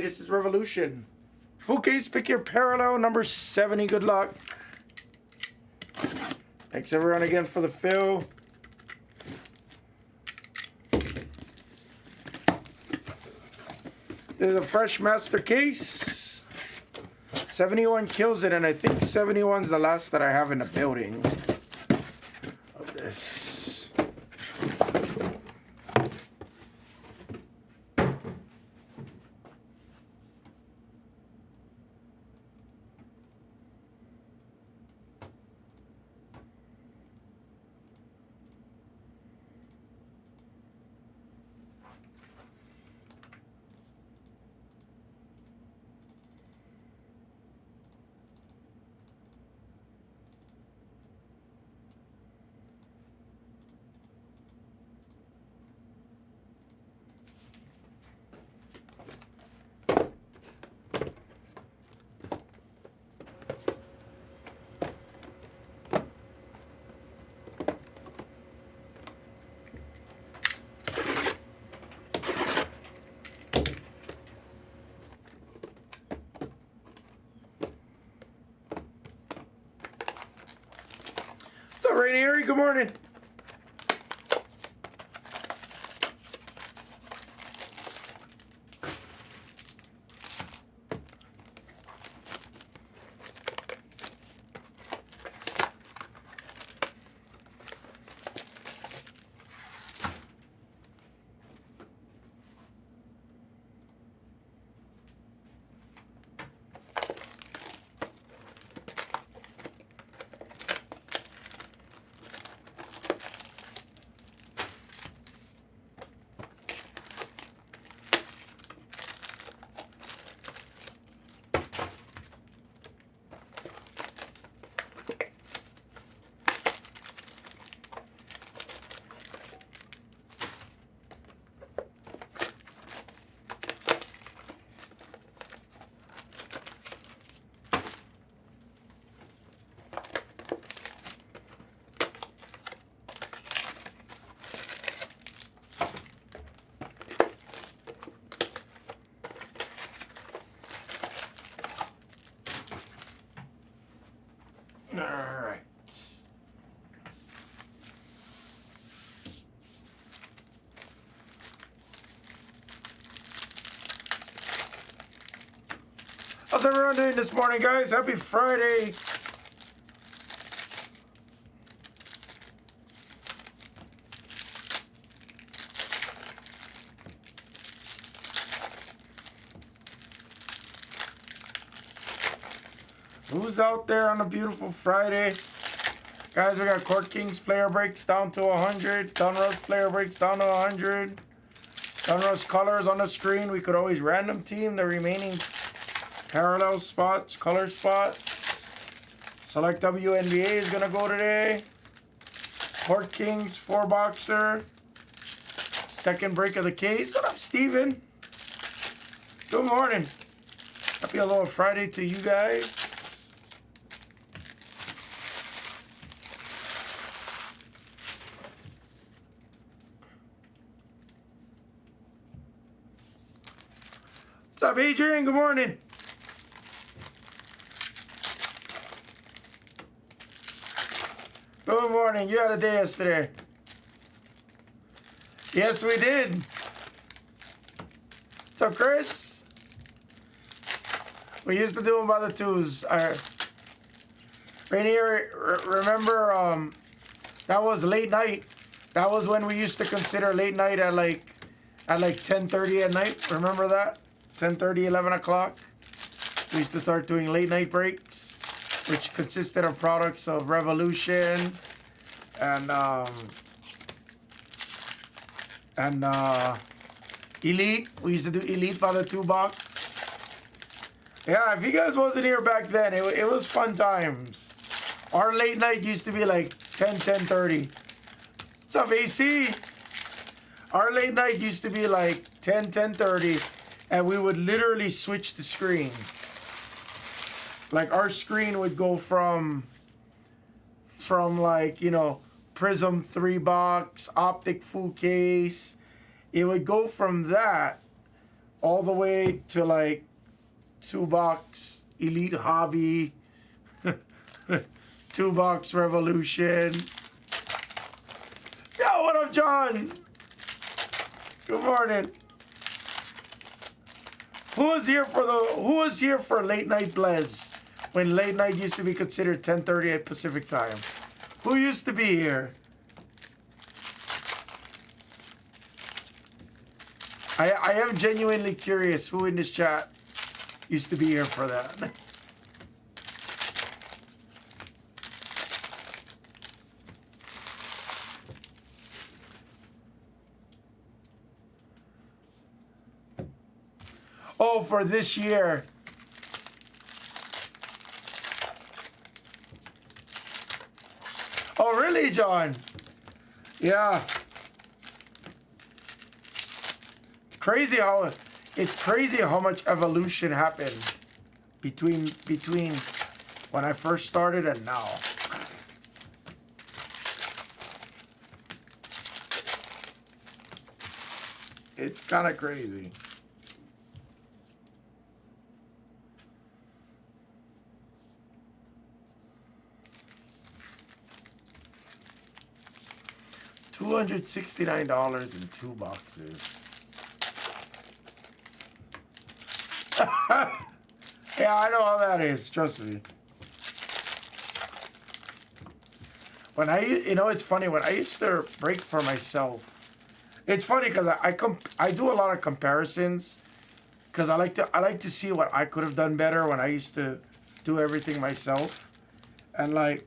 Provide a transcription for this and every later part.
This is Revolution. Full case, pick your parallel number 70. Good luck. Thanks everyone again for the fill. This is a fresh master case. 71 kills it, and I think 71 is the last that I have in the building of this. What's up, Rainieri? Good morning. All right. How's everyone doing this morning, guys? Happy Friday. Who's out there on a beautiful Friday? Guys, we got Court Kings player breaks down to 100. Donruss player breaks down to 100. Donruss colors on the screen. We could always random team the remaining parallel spots, color spots. Select WNBA is going to go today. Court Kings 4-boxer. Second break of the case. What up, Steven? Good morning. Happy Aloha Friday to you guys. What's up, Adrian? Good morning. Good morning. You had a day yesterday. Yes, we did. What's up, Chris? We used to do them by the twos. Rainier, remember that was late night. That was when we used to consider late night at like 10:30 at night. Remember that? 10:30, 11 o'clock. We used to start doing late night breaks, which consisted of products of Revolution and Elite. We used to do Elite by the 2-box. Yeah, if you guys wasn't here back then, it was fun times. Our late night used to be like 10:30. What's up, AC? Our late night used to be like 10:30. And we would literally switch the screen. Like our screen would go from like, you know, Prism 3-box, Optic full case. It would go from that all the way to like 2 bucks Elite Hobby, 2 bucks Revolution. Yo, what up, John? Good morning. Who was here for late night Blez when late night used to be considered 10:30 at Pacific time? Who used to be here? I am genuinely curious who in this chat used to be here for that. Oh, for this year. Oh, really, John? Yeah. It's crazy how much evolution happened between when I first started and now. It's kind of crazy. $269 in 2 boxes. Yeah, I know how that is. Trust me. When it's funny when I used to break for myself. It's funny because I do a lot of comparisons because I like to see what I could have done better when I used to do everything myself, and like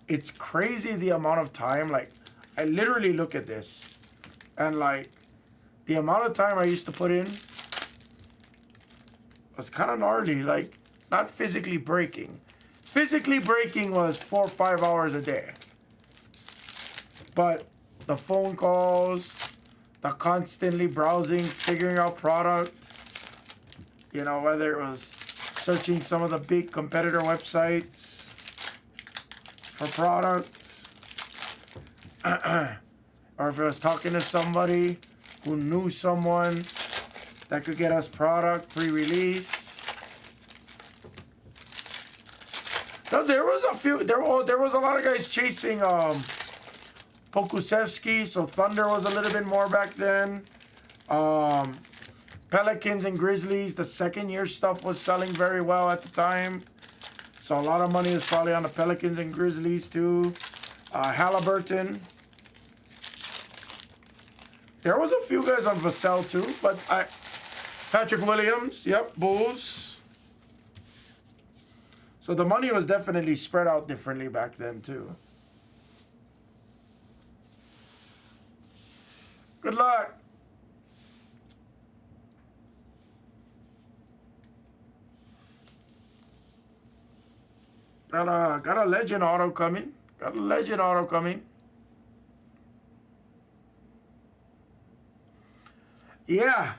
it's crazy the amount of time. Like I literally look at this, and like the amount of time I used to put in was kind of gnarly. Like not physically breaking. Physically breaking was 4 or 5 hours a day. But the phone calls, the constantly browsing, figuring out product, whether it was searching some of the big competitor websites for product, or if it was talking to somebody who knew someone that could get us product pre-release. No, there was a lot of guys chasing Pokusevsky, so Thunder was a little bit more back then. Pelicans and Grizzlies, the second year stuff was selling very well at the time. So a lot of money was probably on the Pelicans and Grizzlies too. Halliburton. There was a few guys on Vassell too, but Patrick Williams, yep, Bulls. So the money was definitely spread out differently back then too. Good luck. Got a legend auto coming. Got a legend auto coming. Yeah.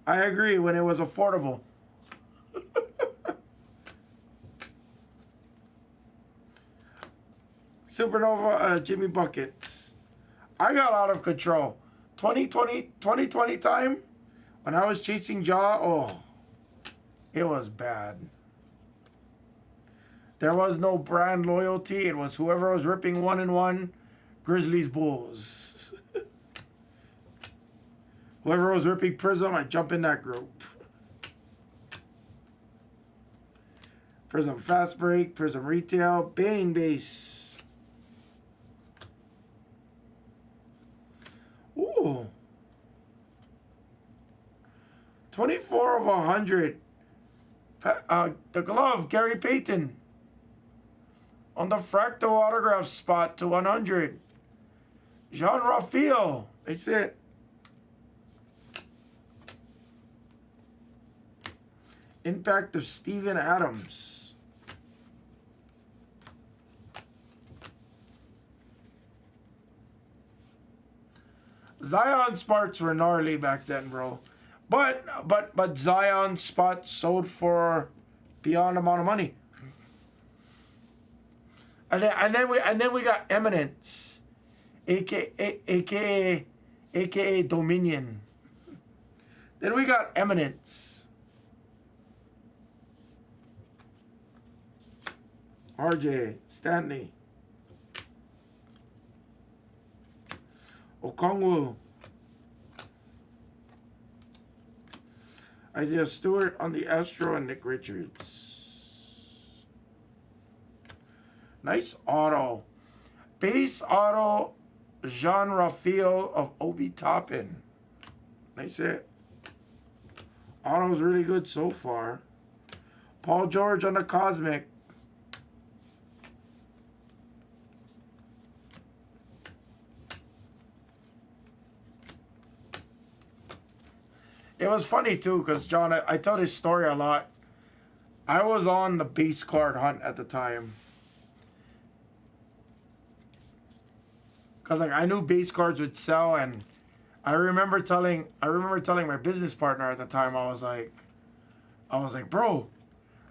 I agree when it was affordable. Supernova Jimmy Buckets. I got out of control. 2020 time, when I was chasing Jaw, it was bad. There was no brand loyalty. It was whoever was ripping 1-1, Grizzlies, Bulls. Whoever was ripping Prism, I jump in that group. Prism Fast Break, Prism Retail, Bane Base. Ooh. 24 of 100. The glove, Gary Payton. On the Fractal autograph spot to 100. Jean Raphael. That's it. Impact of Steven Adams. Zion spots were gnarly back then, bro. But Zion spots sold for beyond amount of money. And then we got Eminence, aka Dominion. Then we got Eminence. RJ, Stanley. Okongwu. Isaiah Stewart on the Astro and Nick Richards. Nice auto. Base auto, Jean Raphael of Obi Toppin. Nice hit. Auto's really good so far. Paul George on the Cosmic. It was funny too, because John, I tell this story a lot. I was on the base card hunt at the time. Because like I knew base cards would sell, and I remember telling my business partner at the time, I was like, bro,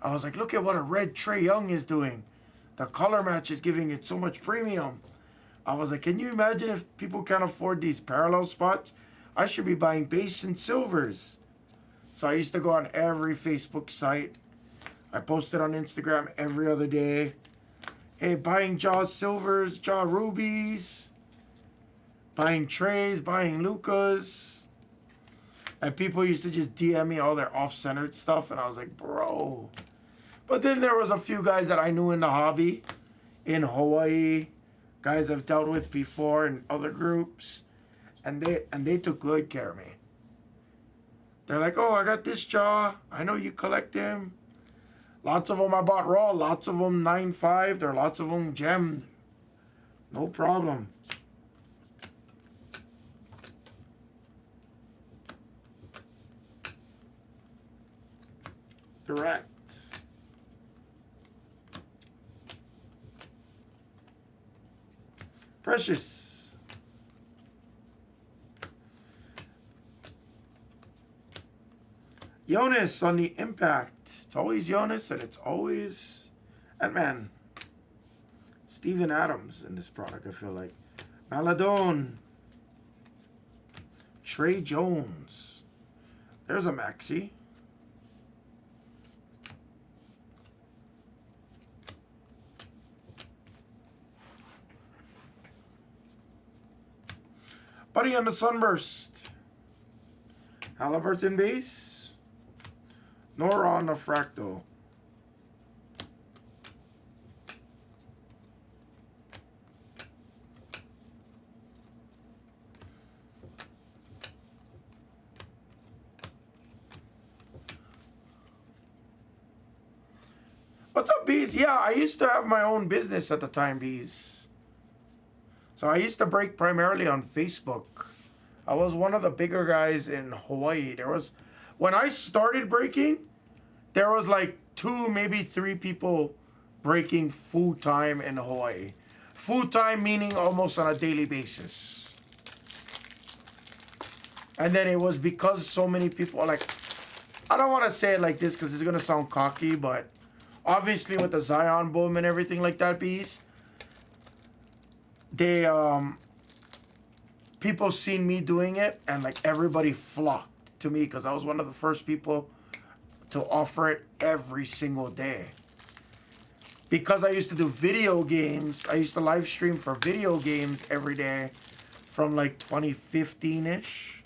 look at what a red Trae Young is doing. The color match is giving it so much premium. I was like, can you imagine if people can't afford these parallel spots? I should be buying base and silvers. So I used to go on every Facebook site. I posted on Instagram every other day. Hey, buying Jaw silvers, Jaw rubies, buying trays, buying Lucas. And people used to just DM me all their off-centered stuff. And I was like, bro. But then there was a few guys that I knew in the hobby in Hawaii. Guys I've dealt with before in other groups. And they took good care of me. They're like, oh, I got this Jaw. I know you collect them. Lots of them I bought raw. Lots of them 9.5. There are lots of them gemmed. No problem. Direct. Precious. Jonas on the Impact. It's always Jonas, and it's always Ant-Man. Steven Adams in this product, I feel like. Maladone. Trey Jones. There's a Maxi. Buddy on the Sunburst. Halliburton base. Nora on the Fractal. What's up, Bees? Yeah, I used to have my own business at the time, Bees. So I used to break primarily on Facebook. I was one of the bigger guys in Hawaii. When I started breaking, there was like 2, maybe 3 people breaking full time in Hawaii. Full time meaning almost on a daily basis. And then it was because so many people, like, I don't want to say it like this because it's going to sound cocky, but obviously with the Zion boom and everything like that, Bees, they, people seen me doing it, and like everybody flocked to me because I was one of the first people to offer it every single day. Because I used to do video games, I used to live stream for video games every day from like 2015-ish.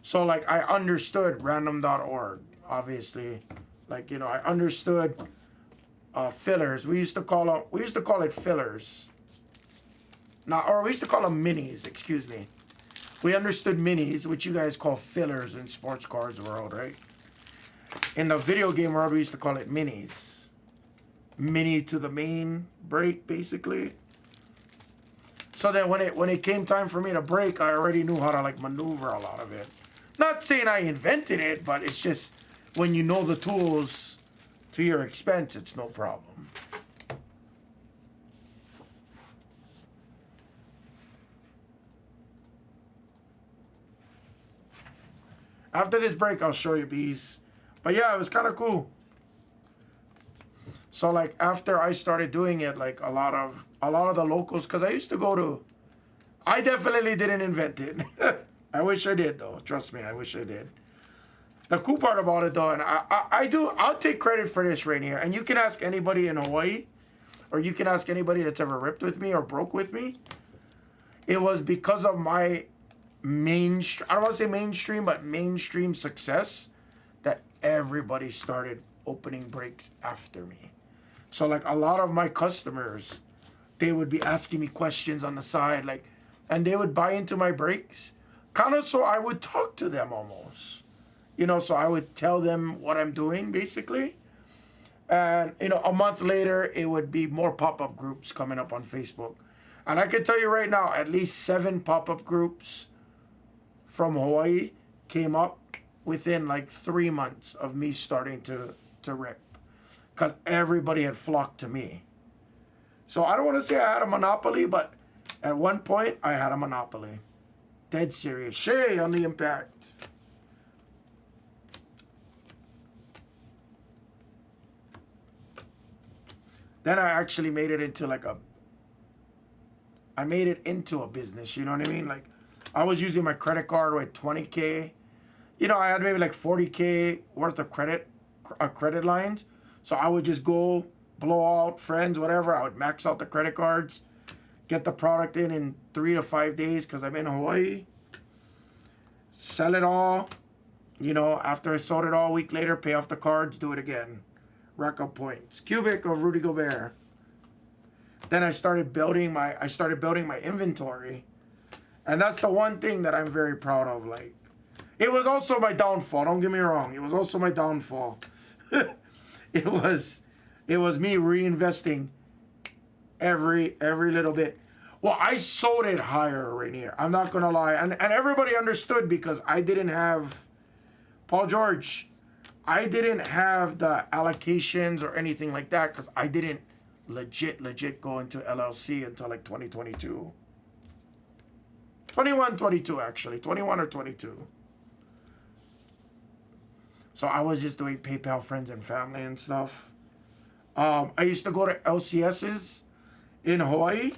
So like I understood random.org, obviously. Like, you know, I understood fillers. We used to call it fillers. We used to call them minis, excuse me. We understood minis, which you guys call fillers in sports cards world, right? In the video game world, we used to call it minis. Mini to the main break, basically. So then when it came time for me to break, I already knew how to like maneuver a lot of it. Not saying I invented it, but it's just when you know the tools to your expense, it's no problem. After this break, I'll show you, Bees. But yeah, it was kind of cool. So like after I started doing it, like a lot of the locals, because I used to go to, I definitely didn't invent it. I wish I did though. Trust me, I wish I did. The cool part about it, though, and I'll take credit for this right here. And you can ask anybody in Hawaii, or you can ask anybody that's ever ripped with me or broke with me. It was because of my mainstream, I don't want to say mainstream, but mainstream success that everybody started opening breaks after me. So, like, a lot of my customers, they would be asking me questions on the side, like, and they would buy into my breaks, kind of so I would talk to them almost. You know, so I would tell them what I'm doing, basically. And, you know, a month later, it would be more pop-up groups coming up on Facebook. And I can tell you right now, at least 7 pop-up groups from Hawaii came up within like 3 months of me starting to rip. Because everybody had flocked to me. So I don't want to say I had a monopoly, but at one point, I had a monopoly. Dead serious. Shay on the impact. Then I actually made it into like I made it into a business, you know what I mean? Like, I was using my credit card with 20K. You know, I had maybe like 40K worth of credit lines. So I would just go, blow out friends, whatever. I would max out the credit cards, get the product in 3 to 5 days because I'm in Hawaii. Sell it all. You know, after I sold it all, a week later, pay off the cards, do it again. Rack up points. Cubic of Rudy Gobert. Then I started building my inventory. And that's the one thing that I'm very proud of. Like, it was also my downfall. Don't get me wrong. It was also my downfall. It was me reinvesting every little bit. Well, I sold it higher right here. I'm not gonna lie. And everybody understood because I didn't have Paul George. I didn't have the allocations or anything like that because I didn't legit go into LLC until like 2022. 21, 22 actually. 21 or 22. So I was just doing PayPal friends and family and stuff. I used to go to LCS's in Hawaii.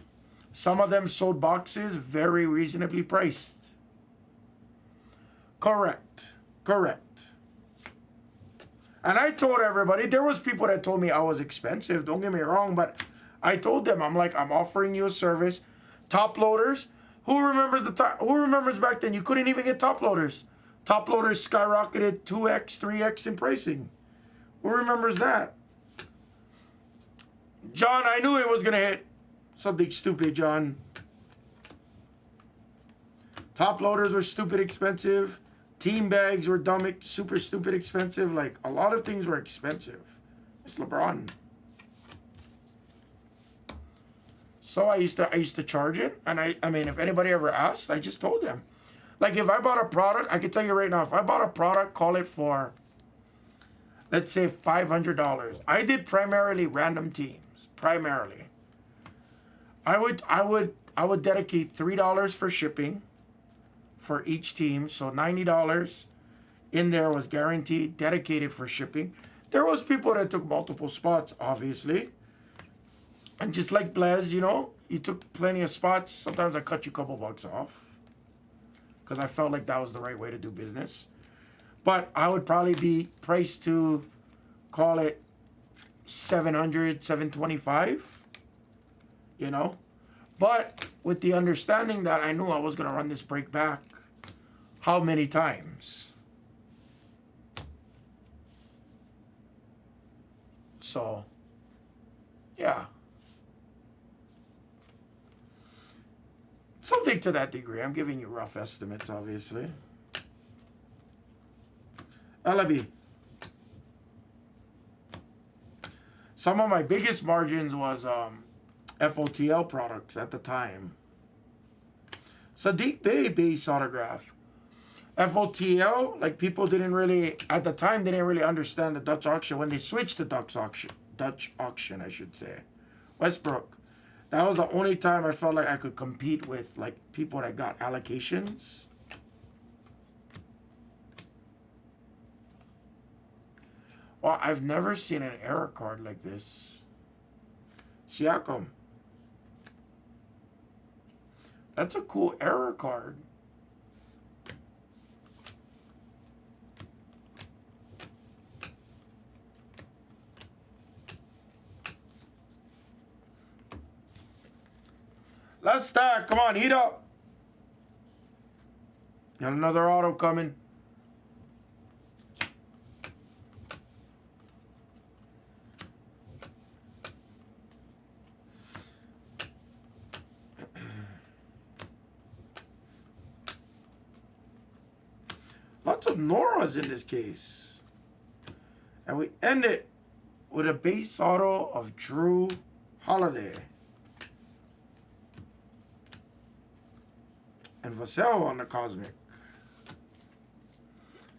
Some of them sold boxes very reasonably priced. Correct. And I told everybody, there was people that told me I was expensive, don't get me wrong, but I told them, I'm like, I'm offering you a service. Top loaders, who remembers back then you couldn't even get top loaders? Top loaders skyrocketed 2x, 3x in pricing. Who remembers that? John, I knew it was going to hit something stupid, John. Top loaders were stupid expensive. Team bags were super stupid expensive. Like, a lot of things were expensive. It's LeBron. So I used to charge it. And I mean, if anybody ever asked, I just told them. Like, if I bought a product, I can tell you right now, if I bought a product, call it for, let's say, $500. I did primarily random teams. Primarily. I would dedicate $3 for shipping for each team. So $90 in there was guaranteed, dedicated for shipping. There was people that took multiple spots, obviously. And just like Blez, you know, you took plenty of spots. Sometimes I cut you a couple bucks off because I felt like that was the right way to do business. But I would probably be priced to, call it $700, $725, you know. But with the understanding that I knew I was going to run this break back how many times? So, yeah. Something to that degree. I'm giving you rough estimates, obviously. LB. Some of my biggest margins was FOTL products at the time. Sadiq Bey base autograph. FOTL, like, people didn't really, at the time, they didn't really understand the Dutch auction. When they switched to Dutch auction, I should say. Westbrook. That was the only time I felt like I could compete with, like, people that got allocations. Well, I've never seen an error card like this. Siakam. That's a cool error card. Let's stack. Come on, heat up. Got another auto coming. Lots of Noras in this case. And we end it with a base auto of Drew Holiday. And Vassell on the Cosmic.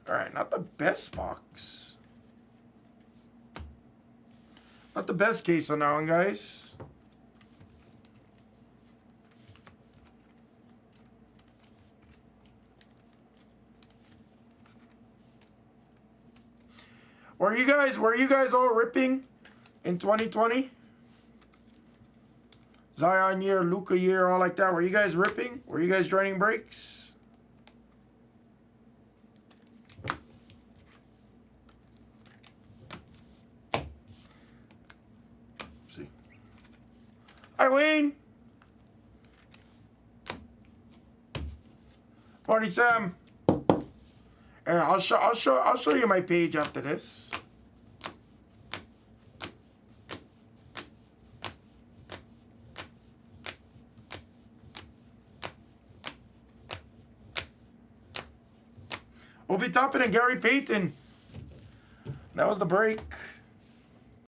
Alright, not the best box. Not the best case on that one, guys. Were you guys all ripping in 2020? Zion year, Luka year, all like that. Were you guys ripping? Were you guys joining breaks? See. Hi, Wayne. Party Sam. Here, I'll show you my page after this. Obi Toppin and Gary Payton. That was the break.